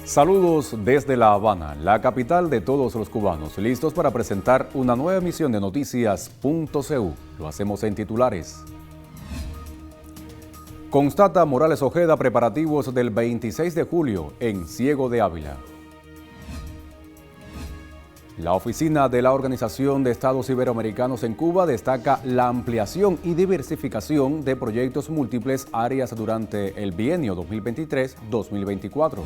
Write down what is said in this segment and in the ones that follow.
Saludos desde La Habana, la capital de todos los cubanos, listos para presentar una nueva emisión de Noticias.cu. Lo hacemos en titulares. Constata Morales Ojeda preparativos del 26 de julio en Ciego de Ávila. La oficina de la Organización de Estados Iberoamericanos en Cuba destaca la ampliación y diversificación de proyectos múltiples áreas durante el bienio 2023-2024.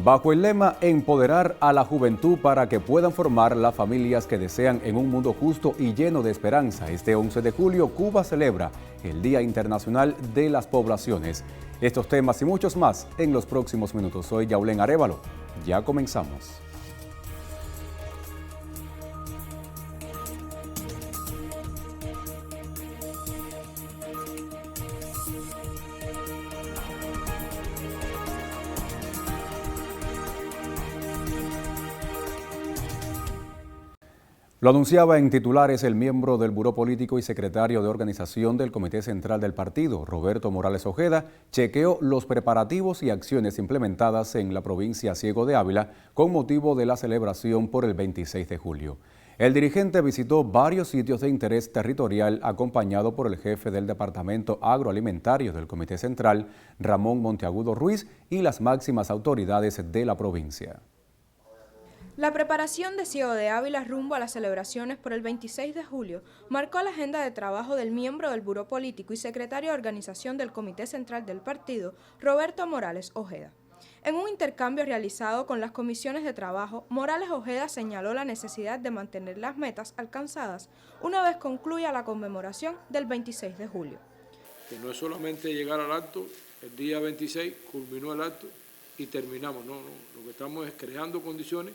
Bajo el lema Empoderar a la juventud para que puedan formar las familias que desean en un mundo justo y lleno de esperanza, este 11 de julio Cuba celebra el Día Internacional de las Poblaciones. Estos temas y muchos más en los próximos minutos. Soy Yaulén Arévalo. Ya comenzamos. Lo anunciaba en titulares el miembro del Buró Político y secretario de organización del Comité Central del Partido, Roberto Morales Ojeda, chequeó los preparativos y acciones implementadas en la provincia Ciego de Ávila con motivo de la celebración por el 26 de julio. El dirigente visitó varios sitios de interés territorial acompañado por el jefe del Departamento Agroalimentario del Comité Central, Ramón Monteagudo Ruiz, y las máximas autoridades de la provincia. La preparación de Ciego de Ávila rumbo a las celebraciones por el 26 de julio marcó la agenda de trabajo del miembro del Buró Político y secretario de organización del Comité Central del Partido, Roberto Morales Ojeda. En un intercambio realizado con las comisiones de trabajo, Morales Ojeda señaló la necesidad de mantener las metas alcanzadas una vez concluya la conmemoración del 26 de julio. Que no es solamente llegar al acto, el día 26 culminó el acto y terminamos, no, lo que estamos es creando condiciones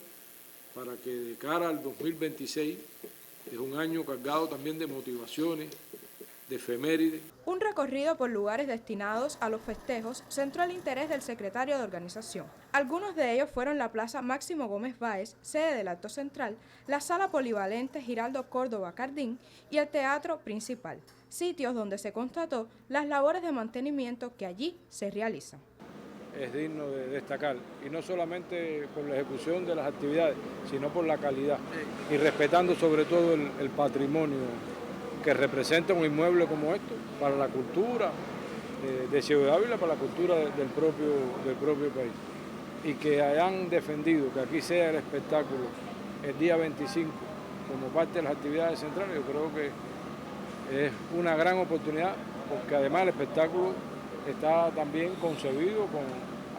para que de cara al 2026, es un año cargado también de motivaciones, de efemérides. Un recorrido por lugares destinados a los festejos centró el interés del secretario de organización. Algunos de ellos fueron la Plaza Máximo Gómez Báez, sede del acto central, la Sala Polivalente Giraldo Córdoba Cardín y el Teatro Principal, sitios donde se constató las labores de mantenimiento que allí se realizan. Es digno de destacar, y no solamente por la ejecución de las actividades, sino por la calidad, y respetando sobre todo el patrimonio que representa un inmueble como esto, para la cultura de Ciego de Ávila, para la cultura del propio país. Y que hayan defendido que aquí sea el espectáculo el día 25 como parte de las actividades centrales, yo creo que es una gran oportunidad, porque además el espectáculo está también concebido con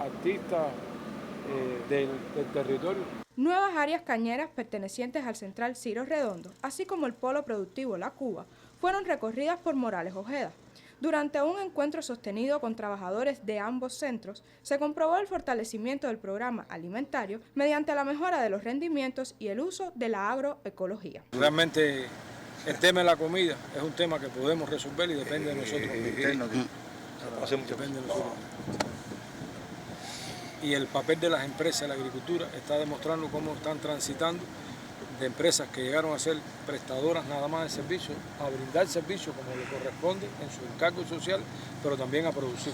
artistas del territorio. Nuevas áreas cañeras pertenecientes al Central Ciro Redondo, así como el Polo Productivo La Cuba, fueron recorridas por Morales Ojeda. Durante un encuentro sostenido con trabajadores de ambos centros, se comprobó el fortalecimiento del programa alimentario mediante la mejora de los rendimientos y el uso de la agroecología. Realmente el tema de la comida es un tema que podemos resolver y depende de nosotros. Y el papel de las empresas de la agricultura está demostrando cómo están transitando de empresas que llegaron a ser prestadoras nada más de servicios, a brindar servicios como le corresponde en su encargo social, pero también a producir.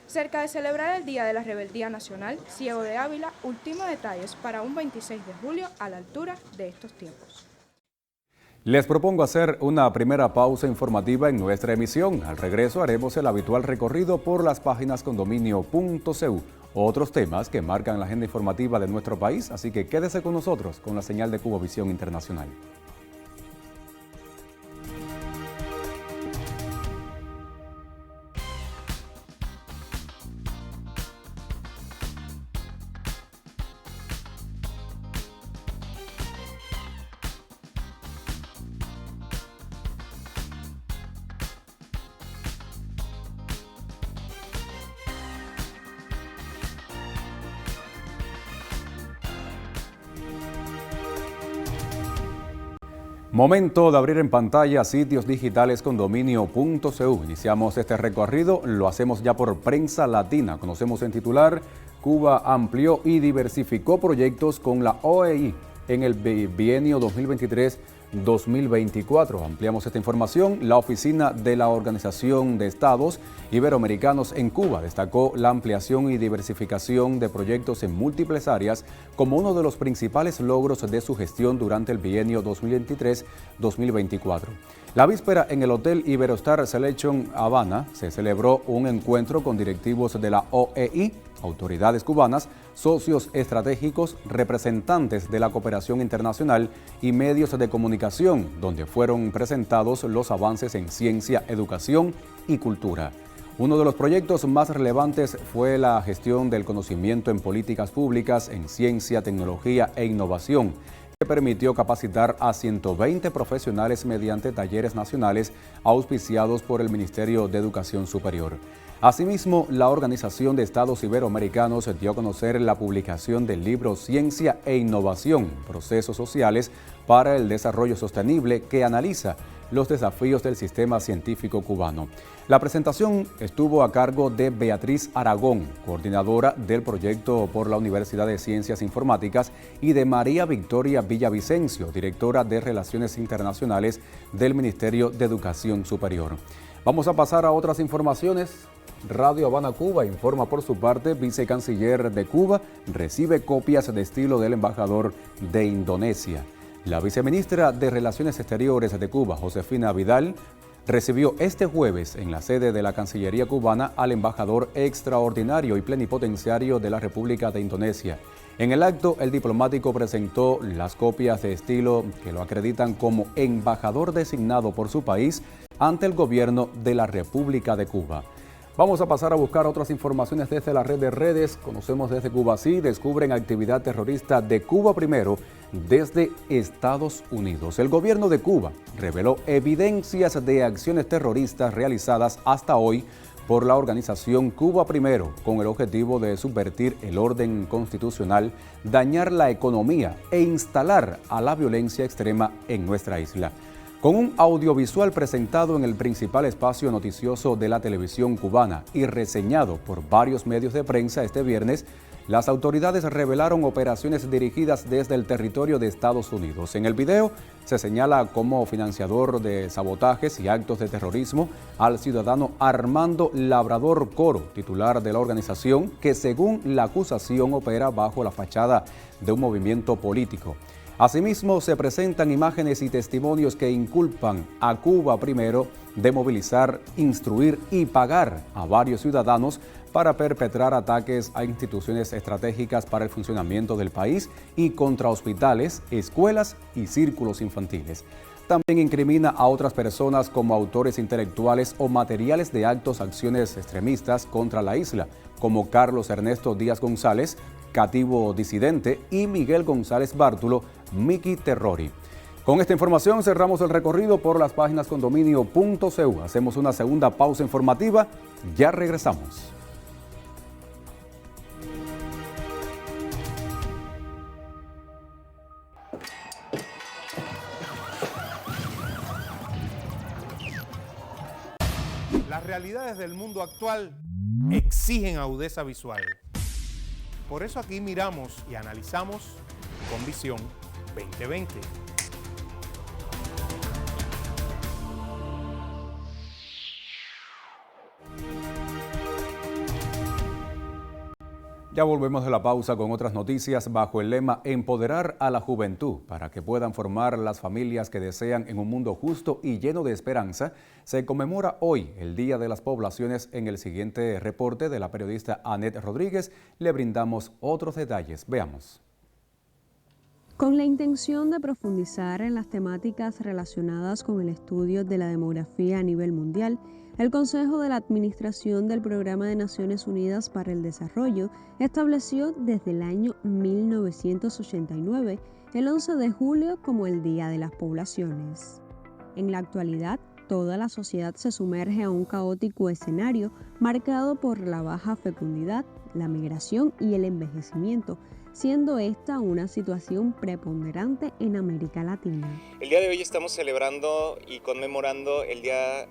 Cerca de celebrar el Día de la Rebeldía Nacional, Ciego de Ávila ultima detalles para un 26 de julio a la altura de estos tiempos. Les propongo hacer una primera pausa informativa en nuestra emisión. Al regreso haremos el habitual recorrido por las páginas condominio.cu, otros temas que marcan la agenda informativa de nuestro país, así que quédese con nosotros con la señal de Cubavisión Internacional. Momento de abrir en pantalla sitios digitales condominio.cu. Iniciamos este recorrido, lo hacemos ya por Prensa Latina. Conocemos en titular, Cuba amplió y diversificó proyectos con la OEI en el bienio 2024. Ampliamos esta información. La Oficina de la Organización de Estados Iberoamericanos en Cuba destacó la ampliación y diversificación de proyectos en múltiples áreas como uno de los principales logros de su gestión durante el bienio 2023-2024. La víspera, en el Hotel Iberostar Selection Habana, se celebró un encuentro con directivos de la OEI, autoridades cubanas, socios estratégicos, representantes de la cooperación internacional y medios de comunicación, donde fueron presentados los avances en ciencia, educación y cultura. Uno de los proyectos más relevantes fue la gestión del conocimiento en políticas públicas en ciencia, tecnología e innovación, que permitió capacitar a 120 profesionales mediante talleres nacionales auspiciados por el Ministerio de Educación Superior. Asimismo, la Organización de Estados Iberoamericanos dio a conocer la publicación del libro Ciencia e Innovación, Procesos Sociales para el Desarrollo Sostenible, que analiza los desafíos del sistema científico cubano. La presentación estuvo a cargo de Beatriz Aragón, coordinadora del proyecto por la Universidad de Ciencias Informáticas, y de María Victoria Villavicencio, directora de Relaciones Internacionales del Ministerio de Educación Superior. Vamos a pasar a otras informaciones. Radio Habana, Cuba, informa por su parte, vicecanciller de Cuba recibe copias de estilo del embajador de Indonesia. La viceministra de Relaciones Exteriores de Cuba, Josefina Vidal, recibió este jueves en la sede de la Cancillería cubana al embajador extraordinario y plenipotenciario de la República de Indonesia. En el acto, el diplomático presentó las copias de estilo que lo acreditan como embajador designado por su país ante el gobierno de la República de Cuba. Vamos a pasar a buscar otras informaciones desde la red de redes. Conocemos desde Cuba Sí, descubren actividad terrorista de Cuba Primero desde Estados Unidos. El gobierno de Cuba reveló evidencias de acciones terroristas realizadas hasta hoy por la organización Cuba Primero, con el objetivo de subvertir el orden constitucional, dañar la economía e instalar a la violencia extrema en nuestra isla. Con un audiovisual presentado en el principal espacio noticioso de la televisión cubana y reseñado por varios medios de prensa este viernes, las autoridades revelaron operaciones dirigidas desde el territorio de Estados Unidos. En el video se señala como financiador de sabotajes y actos de terrorismo al ciudadano Armando Labrador Coro, titular de la organización, que según la acusación opera bajo la fachada de un movimiento político. Asimismo, se presentan imágenes y testimonios que inculpan a Cuba Primero de movilizar, instruir y pagar a varios ciudadanos para perpetrar ataques a instituciones estratégicas para el funcionamiento del país y contra hospitales, escuelas y círculos infantiles. También incrimina a otras personas como autores intelectuales o materiales de acciones extremistas contra la isla, como Carlos Ernesto Díaz González, cativo disidente, y Miguel González Bártulo, Miki Terrori. Con esta información cerramos el recorrido por las páginas condominio.cu. Hacemos una segunda pausa informativa. Ya regresamos. Las realidades del mundo actual exigen agudeza visual. Por eso aquí miramos y analizamos con Visión 2020. Ya volvemos de la pausa con otras noticias bajo el lema Empoderar a la juventud para que puedan formar las familias que desean en un mundo justo y lleno de esperanza. Se conmemora hoy el Día de las Poblaciones. En el siguiente reporte de la periodista Annette Rodríguez le brindamos otros detalles. Veamos. Con la intención de profundizar en las temáticas relacionadas con el estudio de la demografía a nivel mundial, el Consejo de la Administración del Programa de Naciones Unidas para el Desarrollo estableció desde el año 1989 el 11 de julio como el Día de las Poblaciones. En la actualidad, toda la sociedad se sumerge a un caótico escenario marcado por la baja fecundidad, la migración y el envejecimiento, siendo esta una situación preponderante en América Latina. El día de hoy estamos celebrando y conmemorando el Día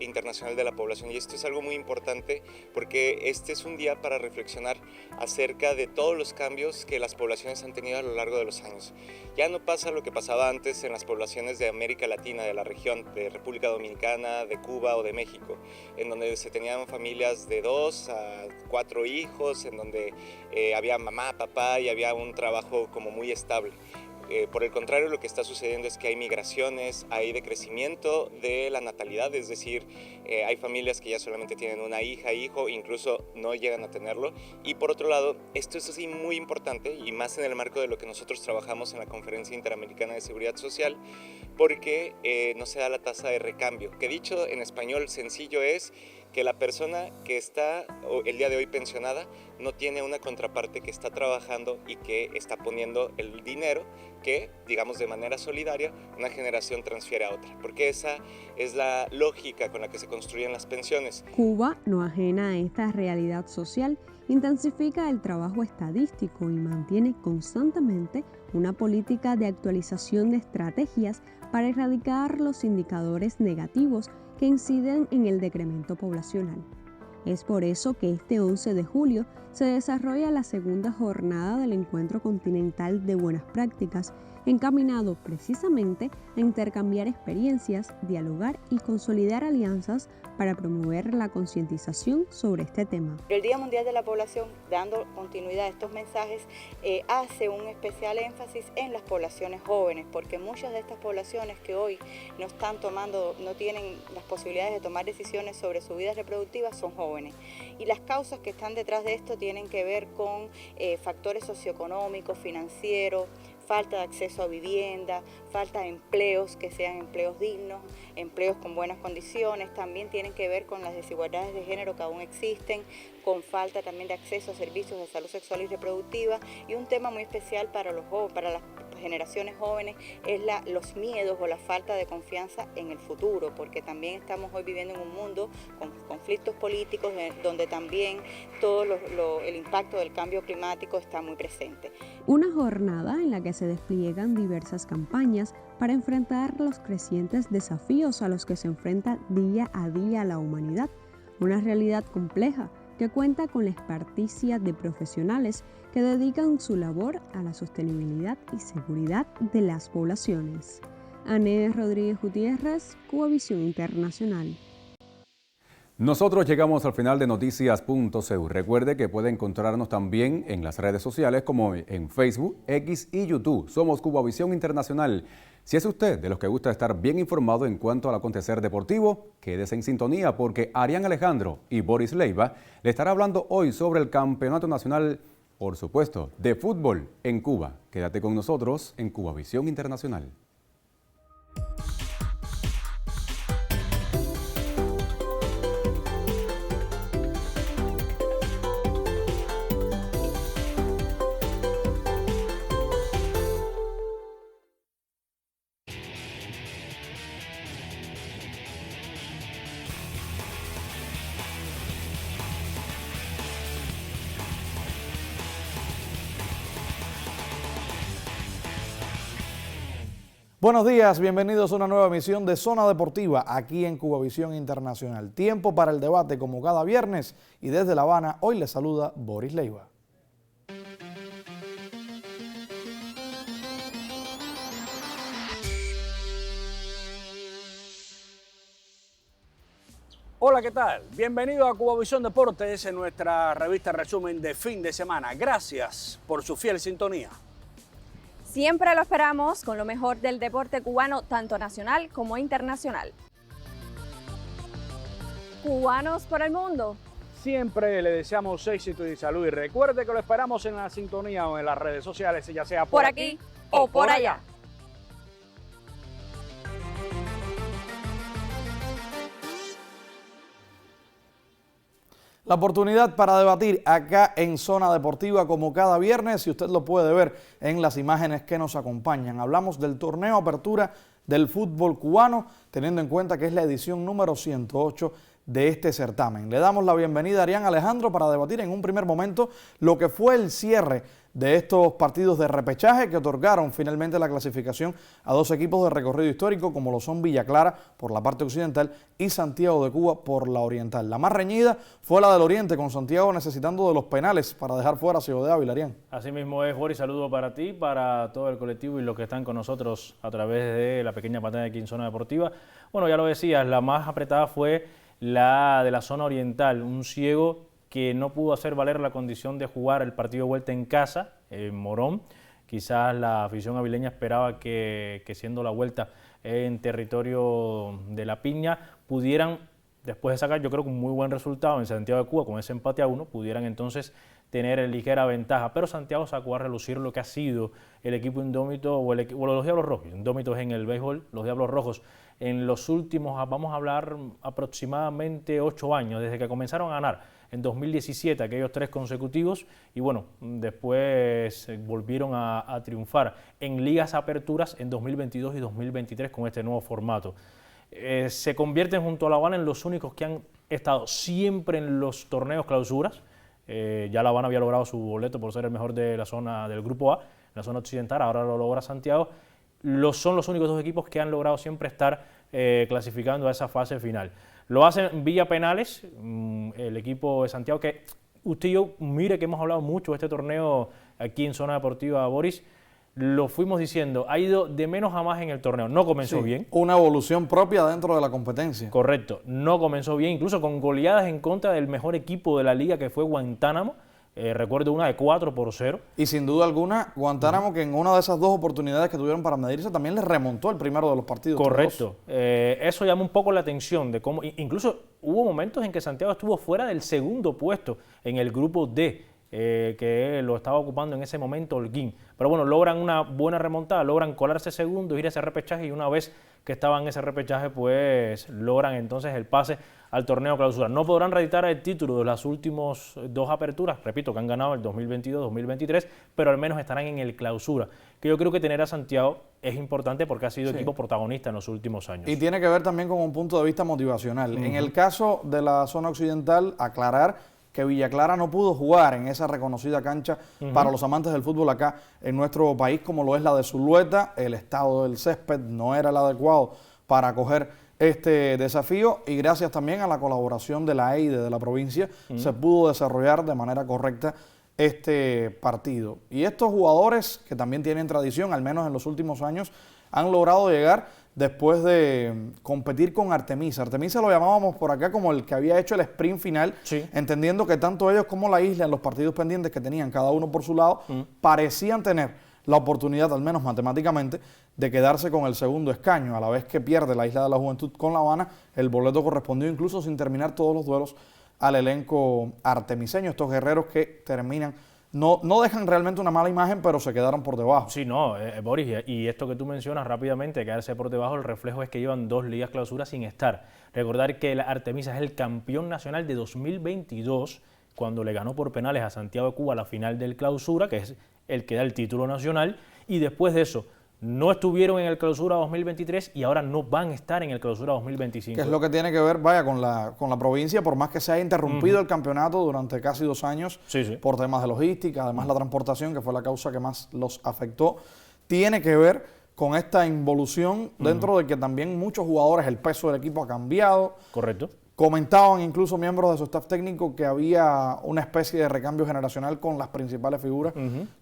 Internacional de la Población, y esto es algo muy importante porque este es un día para reflexionar acerca de todos los cambios que las poblaciones han tenido a lo largo de los años. Ya no pasa lo que pasaba antes en las poblaciones de América Latina, de la región, de República Dominicana, de Cuba o de México, en donde se tenían familias de 2 a 4 hijos, en donde había mamá, papá y había un trabajo como muy estable. Por el contrario, lo que está sucediendo es que hay migraciones, hay decrecimiento de la natalidad, es decir, hay familias que ya solamente tienen una hija, hijo, incluso no llegan a tenerlo. Y por otro lado, esto es así muy importante, y más en el marco de lo que nosotros trabajamos en la Conferencia Interamericana de Seguridad Social, porque no se da la tasa de recambio, que dicho en español sencillo es que la persona que está el día de hoy pensionada no tiene una contraparte que está trabajando y que está poniendo el dinero que, digamos de manera solidaria, una generación transfiere a otra, porque esa es la lógica con la que se construyen las pensiones. Cuba, no ajena a esta realidad social, intensifica el trabajo estadístico y mantiene constantemente una política de actualización de estrategias para erradicar los indicadores negativos que inciden en el decremento poblacional. Es por eso que este 11 de julio se desarrolla la segunda jornada del Encuentro Continental de Buenas Prácticas, encaminado precisamente a intercambiar experiencias, dialogar y consolidar alianzas para promover la concientización sobre este tema. El Día Mundial de la Población, dando continuidad a estos mensajes, hace un especial énfasis en las poblaciones jóvenes, porque muchas de estas poblaciones que hoy no tienen las posibilidades de tomar decisiones sobre su vida reproductiva son jóvenes. Y las causas que están detrás de esto tienen que ver con factores socioeconómicos, financieros, falta de acceso a vivienda, falta de empleos que sean empleos dignos, empleos con buenas condiciones, también tienen que ver con las desigualdades de género que aún existen, con falta también de acceso a servicios de salud sexual y reproductiva, y un tema muy especial para las generaciones jóvenes es los miedos o la falta de confianza en el futuro, porque también estamos hoy viviendo en un mundo con conflictos políticos donde también todo el impacto del cambio climático está muy presente. Una jornada en la que se despliegan diversas campañas para enfrentar los crecientes desafíos a los que se enfrenta día a día la humanidad, una realidad compleja que cuenta con la experticia de profesionales que dedican su labor a la sostenibilidad y seguridad de las poblaciones. Anne Rodríguez Gutiérrez, Cubavisión Internacional. Nosotros llegamos al final de Noticias.cu. Recuerde que puede encontrarnos también en las redes sociales como en Facebook, X y YouTube. Somos Cubavisión Internacional. Si es usted de los que gusta estar bien informado en cuanto al acontecer deportivo, quédese en sintonía porque Arián Alejandro y Boris Leiva le estará hablando hoy sobre el Campeonato Nacional, por supuesto, de fútbol en Cuba. Quédate con nosotros en Cubavisión Internacional. Buenos días, bienvenidos a una nueva emisión de Zona Deportiva aquí en Cubavisión Internacional. Tiempo para el debate como cada viernes y desde La Habana hoy les saluda Boris Leiva. Hola, ¿qué tal? Bienvenido a Cubavisión Deportes en nuestra revista resumen de fin de semana. Gracias por su fiel sintonía. Siempre lo esperamos con lo mejor del deporte cubano, tanto nacional como internacional. Cubanos por el mundo. Siempre le deseamos éxito y salud y recuerde que lo esperamos en la sintonía o en las redes sociales, ya sea por aquí o por allá. La oportunidad para debatir acá en Zona Deportiva como cada viernes y usted lo puede ver en las imágenes que nos acompañan. Hablamos del torneo Apertura del fútbol cubano, teniendo en cuenta que es la edición número 108 de este certamen. Le damos la bienvenida a Arián Alejandro para debatir en un primer momento lo que fue el cierre de estos partidos de repechaje que otorgaron finalmente la clasificación a dos equipos de recorrido histórico como lo son Villa Clara por la parte occidental y Santiago de Cuba por la oriental. La más reñida fue la del Oriente, con Santiago necesitando de los penales para dejar fuera a Ciego de Ávila. Arián. Así mismo es, Boris, saludo para ti, para todo el colectivo y los que están con nosotros a través de la pequeña pantalla de aquí en Zona Deportiva. Bueno, ya lo decías, la más apretada fue la de la zona oriental, un Ciego que no pudo hacer valer la condición de jugar el partido de vuelta en casa, en Morón. Quizás la afición avileña esperaba que siendo la vuelta en territorio de La Piña, pudieran, después de sacar yo creo que un muy buen resultado en Santiago de Cuba, con ese empate a 1, pudieran entonces tener ligera ventaja. Pero Santiago sacó a relucir lo que ha sido el equipo indómito, o los Diablos Rojos, indómitos en el béisbol, los Diablos Rojos, en los últimos, vamos a hablar aproximadamente 8 años, desde que comenzaron a ganar en 2017, aquellos 3 consecutivos, y bueno, después volvieron a triunfar en ligas aperturas en 2022 y 2023 con este nuevo formato. Se convierten junto a La Habana en los únicos que han estado siempre en los torneos clausuras. Ya La Habana había logrado su boleto por ser el mejor de la zona del Grupo A, la zona occidental, ahora lo logra Santiago. Son los únicos 2 equipos que han logrado siempre estar clasificando a esa fase final. Lo hacen vía penales, el equipo de Santiago, que usted y yo, mire que hemos hablado mucho de este torneo aquí en Zona Deportiva, Boris, lo fuimos diciendo, ha ido de menos a más en el torneo, no comenzó bien. Una evolución propia dentro de la competencia. Correcto, no comenzó bien, incluso con goleadas en contra del mejor equipo de la liga que fue Guantánamo. Recuerdo una de 4-0. Y sin duda alguna, Guantánamo, que en una de esas 2 oportunidades que tuvieron para medirse, también les remontó el primero de los partidos. Correcto. Eso llama un poco la atención de cómo, incluso hubo momentos en que Santiago estuvo fuera del segundo puesto en el grupo D, que lo estaba ocupando en ese momento Holguín. Pero bueno, logran una buena remontada, logran colarse segundo, ir a ese repechaje, y una vez que estaban en ese repechaje, pues logran entonces el pase al torneo clausura. No podrán reeditar el título de las últimas 2 aperturas, repito, que han ganado el 2022-2023, pero al menos estarán en el clausura, que yo creo que tener a Santiago es importante porque ha sido equipo protagonista en los últimos años. Y tiene que ver también con un punto de vista motivacional. En el caso de la zona occidental, aclarar que Villa Clara no pudo jugar en esa reconocida cancha para los amantes del fútbol acá en nuestro país, como lo es la de Zulueta. El estado del césped no era el adecuado para acoger este desafío, y gracias también a la colaboración de la EIDE de la provincia se pudo desarrollar de manera correcta este partido. Y estos jugadores, que también tienen tradición, al menos en los últimos años, han logrado llegar después de competir con Artemisa. Artemisa lo llamábamos por acá como el que había hecho el sprint final, entendiendo que tanto ellos como la isla, en los partidos pendientes que tenían cada uno por su lado, parecían tener la oportunidad, al menos matemáticamente, de quedarse con el segundo escaño. A la vez que pierde la Isla de la Juventud con La Habana, el boleto correspondió incluso sin terminar todos los duelos al elenco artemiseño. Estos guerreros que terminan, no dejan realmente una mala imagen, pero se quedaron por debajo. Sí, no, Boris, y esto que tú mencionas rápidamente, quedarse por debajo, el reflejo es que llevan 2 ligas clausuras sin estar. Recordar que el Artemisa es el campeón nacional de 2022, cuando le ganó por penales a Santiago de Cuba la final del clausura, que es el que da el título nacional, y después de eso no estuvieron en el clausura 2023 y ahora no van a estar en el clausura 2025. Que es lo que tiene que ver, vaya, con la provincia, por más que se haya interrumpido el campeonato durante casi 2 años por temas de logística, además la transportación, que fue la causa que más los afectó, tiene que ver con esta involución dentro de que también muchos jugadores, el peso del equipo ha cambiado. Correcto. Comentaban incluso miembros de su staff técnico que había una especie de recambio generacional con las principales figuras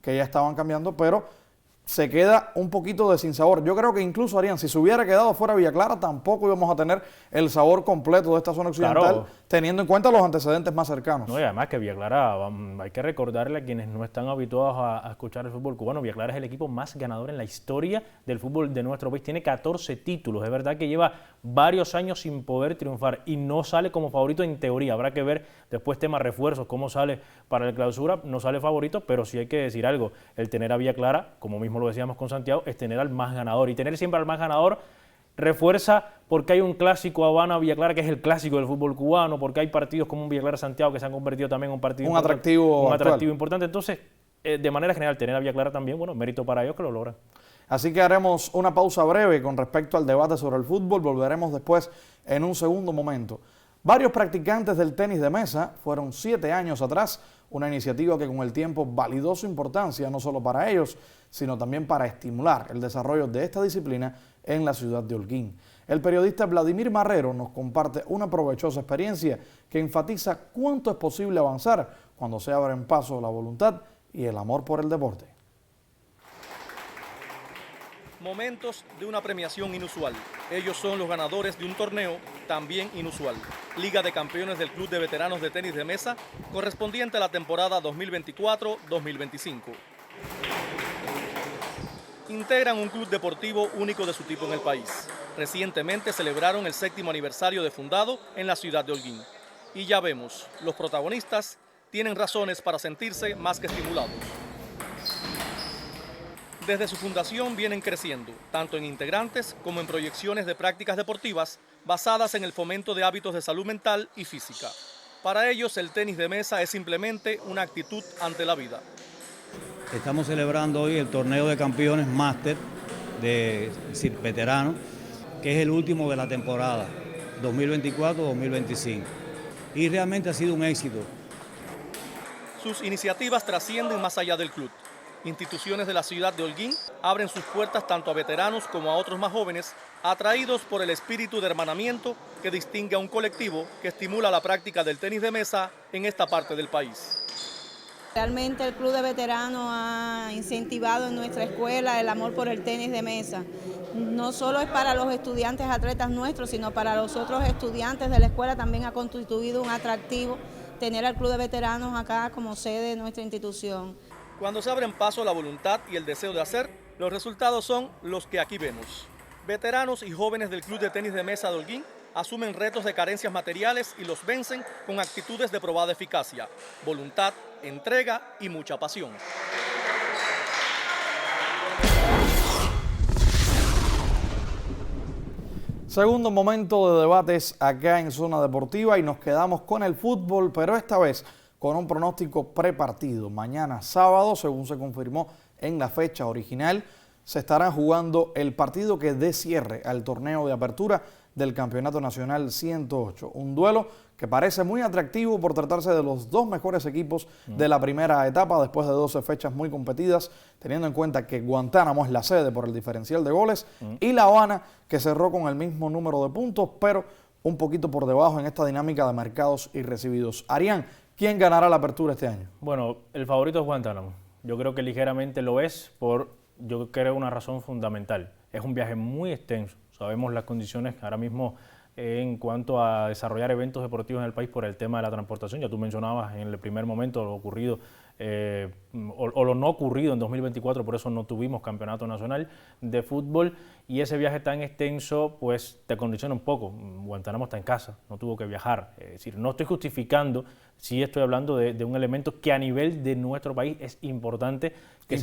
que ya estaban cambiando, pero se queda un poquito de sinsabor. Yo creo que incluso, Arián, si se hubiera quedado fuera Villa Clara, tampoco íbamos a tener el sabor completo de esta zona occidental, teniendo en cuenta los antecedentes más cercanos. No, y además que Villa Clara, hay que recordarle a quienes no están habituados a escuchar el fútbol cubano, Villa Clara es el equipo más ganador en la historia del fútbol de nuestro país, tiene 14 títulos, es verdad que lleva varios años sin poder triunfar y no sale como favorito en teoría, habrá que ver después tema refuerzos, cómo sale para el clausura, no sale favorito, pero sí hay que decir algo, el tener a Villa Clara, como mismo lo decíamos con Santiago, es tener al más ganador, y tener siempre al más ganador refuerza porque hay un clásico Habana-Villa Clara que es el clásico del fútbol cubano, porque hay partidos como un Villa Clara-Santiago que se han convertido también en un partido un atractivo importante, entonces de manera general tener a Villa Clara también, bueno, mérito para ellos que lo logran. Así que haremos una pausa breve con respecto al debate sobre el fútbol, volveremos después en un segundo momento Varios practicantes del tenis de mesa fueron 7 años atrás, una iniciativa que con el tiempo validó su importancia no solo para ellos, sino también para estimular el desarrollo de esta disciplina en la ciudad de Holguín. El periodista Vladimir Marrero nos comparte una provechosa experiencia que enfatiza cuánto es posible avanzar cuando se abren paso la voluntad y el amor por el deporte. Momentos de una premiación inusual. Ellos son los ganadores de un torneo también inusual. Liga de Campeones del Club de Veteranos de Tenis de Mesa, correspondiente a la temporada 2024-2025. Integran un club deportivo único de su tipo en el país. Recientemente celebraron el 7º aniversario de fundado en la ciudad de Holguín. Y ya vemos, los protagonistas tienen razones para sentirse más que estimulados. Desde su fundación vienen creciendo, tanto en integrantes como en proyecciones de prácticas deportivas basadas en el fomento de hábitos de salud mental y física. Para ellos, el tenis de mesa es simplemente una actitud ante la vida. Estamos celebrando hoy el torneo de campeones máster de veteranos, que es el último de la temporada 2024-2025. Y realmente ha sido un éxito. Sus iniciativas trascienden más allá del club. Instituciones de la ciudad de Holguín abren sus puertas tanto a veteranos como a otros más jóvenes, atraídos por el espíritu de hermanamiento que distingue a un colectivo que estimula la práctica del tenis de mesa en esta parte del país. Realmente el Club de Veteranos ha incentivado en nuestra escuela el amor por el tenis de mesa. No solo es para los estudiantes atletas nuestros, sino para los otros estudiantes de la escuela también ha constituido un atractivo tener al Club de Veteranos acá como sede de nuestra institución. Cuando se abren paso la voluntad y el deseo de hacer, los resultados son los que aquí vemos. Veteranos y jóvenes del Club de Tenis de Mesa de Holguín asumen retos de carencias materiales y los vencen con actitudes de probada eficacia, voluntad, entrega y mucha pasión. Segundo momento de debates acá en Zona Deportiva y nos quedamos con el fútbol, pero esta vez con un pronóstico prepartido. Mañana sábado, según se confirmó en la fecha original, se estará jugando el partido que dé cierre al torneo de apertura del Campeonato Nacional 108. Un duelo que parece muy atractivo por tratarse de los dos mejores equipos de la primera etapa después de 12 fechas muy competidas, teniendo en cuenta que Guantánamo es la sede por el diferencial de goles y La Habana, que cerró con el mismo número de puntos, pero un poquito por debajo en esta dinámica de marcados y recibidos. Arián, ¿quién ganará la apertura este año? Bueno, el favorito es Guantánamo. Yo creo que ligeramente lo es yo creo, una razón fundamental. Es un viaje muy extenso. Sabemos las condiciones ahora mismo en cuanto a desarrollar eventos deportivos en el país por el tema de la transportación. Ya tú mencionabas en el primer momento lo ocurrido o lo no ocurrido en 2024, por eso no tuvimos campeonato nacional de fútbol, y ese viaje tan extenso pues te condiciona un poco. Guantánamo está en casa, no tuvo que viajar. Es decir, no estoy justificando, sí estoy hablando de un elemento que a nivel de nuestro país es importante, que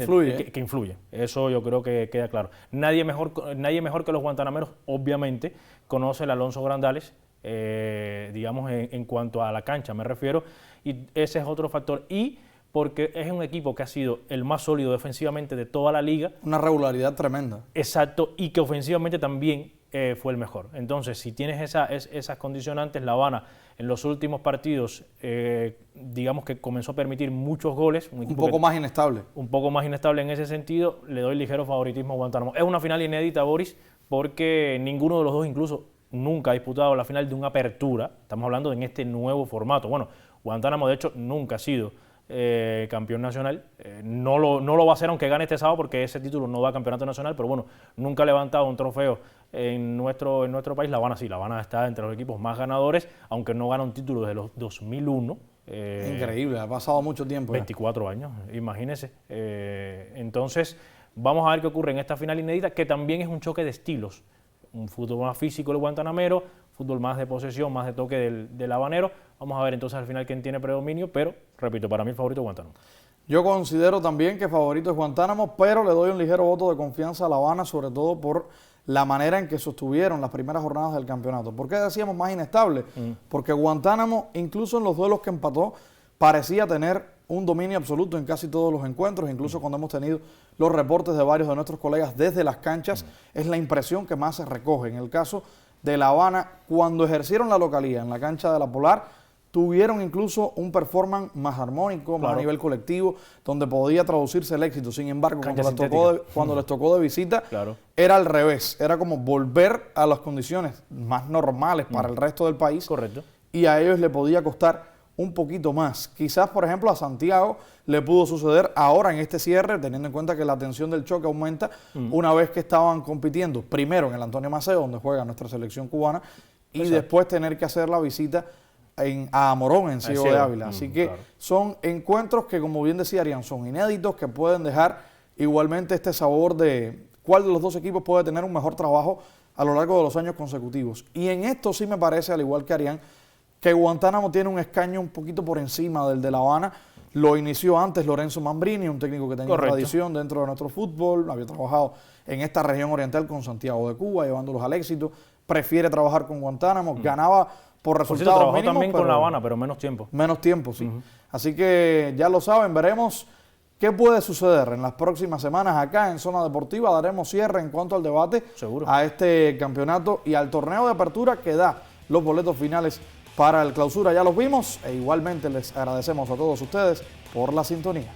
influye. Eso yo creo que queda claro. Nadie mejor que los guantanameros, obviamente, conoce el Alonso Grandales, digamos en cuanto a la cancha me refiero, y ese es otro factor. Y porque es un equipo que ha sido el más sólido defensivamente de toda la liga. Una regularidad tremenda. Exacto, y que ofensivamente también fue el mejor. Entonces, si tienes esas condicionantes, La Habana en los últimos partidos, digamos que comenzó a permitir muchos goles. Un poco más inestable. Un poco más inestable en ese sentido, le doy ligero favoritismo a Guantánamo. Es una final inédita, Boris, porque ninguno de los dos incluso nunca ha disputado la final de una apertura. Estamos hablando en este nuevo formato. Bueno, Guantánamo de hecho nunca ha sido campeón nacional, no lo va a hacer aunque gane este sábado porque ese título no va a campeonato nacional, pero bueno, nunca ha levantado un trofeo en nuestro país. La Habana sí, La Habana está entre los equipos más ganadores, aunque no gana un título desde los 2001. Increíble, ha pasado mucho tiempo. 24 años, imagínense. Entonces, vamos a ver qué ocurre en esta final inédita, que también es un choque de estilos. Un fútbol más físico el guantanamero, fútbol más de posesión, más de toque del habanero. Vamos a ver entonces al final quién tiene predominio, pero repito, para mí el favorito es Guantánamo. Yo considero también que favorito es Guantánamo, pero le doy un ligero voto de confianza a La Habana, sobre todo por la manera en que sostuvieron las primeras jornadas del campeonato. ¿Por qué decíamos más inestable? Porque Guantánamo, incluso en los duelos que empató, parecía tener un dominio absoluto en casi todos los encuentros, incluso cuando hemos tenido los reportes de varios de nuestros colegas desde las canchas, es la impresión que más se recoge. En el caso de La Habana, cuando ejercieron la localía en la cancha de la Polar, tuvieron incluso un performance más armónico, más a nivel colectivo, donde podía traducirse el éxito. Sin embargo, cuando les tocó de visita, era al revés. Era como volver a las condiciones más normales para el resto del país. Correcto. Y a ellos le podía costar un poquito más. Quizás, por ejemplo, a Santiago le pudo suceder ahora en este cierre, teniendo en cuenta que la tensión del choque aumenta una vez que estaban compitiendo, primero en el Antonio Maceo, donde juega nuestra selección cubana, y después tener que hacer la visita a Morón, en Ciego de Ávila. Así que son encuentros que, como bien decía Arián, son inéditos, que pueden dejar igualmente este sabor de cuál de los dos equipos puede tener un mejor trabajo a lo largo de los años consecutivos. Y en esto sí me parece, al igual que Arián, que Guantánamo tiene un escaño un poquito por encima del de La Habana. Lo inició antes Lorenzo Mambrini, un técnico que tenía tradición dentro de nuestro fútbol, había trabajado en esta región oriental con Santiago de Cuba, llevándolos al éxito, prefiere trabajar con Guantánamo, ganaba por resultados trabajó mínimos, también con La Habana, pero menos tiempo. Menos tiempo, sí. Así que ya lo saben, veremos qué puede suceder en las próximas semanas acá en Zona Deportiva. Daremos cierre en cuanto al debate a este campeonato y al torneo de apertura que da los boletos finales para el clausura. Ya los vimos e igualmente les agradecemos a todos ustedes por la sintonía.